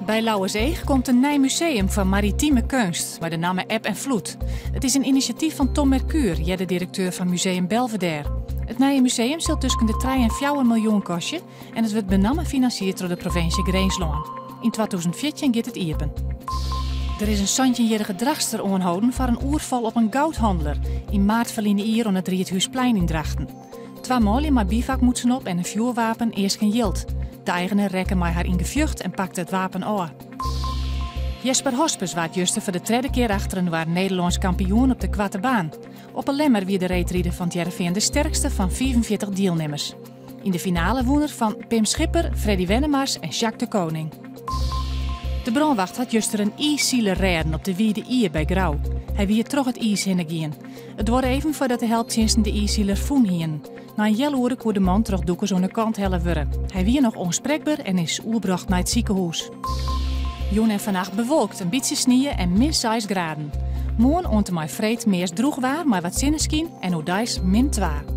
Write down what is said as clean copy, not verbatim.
Bij Lauwerseeg komt een nieuw museum van maritieme kunst, met de naam Eb en Vloed. Het is een initiatief van Tom Mercure, jij de directeur van Museum Belvedere. Het nieuwe museum zult tussen de 3 en 4 miljoen kosten en het wordt benammen gefinancierd door de provincie Greenslaan. In 2014 gaat het open. Er is een 17-jarige dragster aangehouden voor een oerval op een goudhandelaar in maart verleden jaar aan het Riethuisplein in Drachten. 2 mannen maar bivakmutsen op en een vuurwapen eerst geen jild. De eigenaar rekken mij haar in gevucht en pakte het wapen aan. Jesper Hospes waard juster voor de 3e keer achteren waar Nederlands kampioen op de kwarte baan. Op een lemmer wie de reetrieder van het Heerenveen de sterkste van 44 deelnemers. In de finale wonnen van Pim Schipper, Freddy Wennemars en Jacques de Koning. De brandwacht had juster een ijszieler redden op de Wierde Ier bij Grauw. Hij wie terug het ijs heen gaan. Het wordt even voordat de helptjensten de ijszieler voen hien. Na een jelle kon de man terug doeken zo'n kant helle worden. Hij wie nog onspreekbaar en is oerbracht naar het ziekenhuis. Joen en vannacht bewolkt, een beetje sneeuw en min 6 graden. Morgen ont mij vreed meest droeg waar, maar wat zinneskien en Oudijs min 2.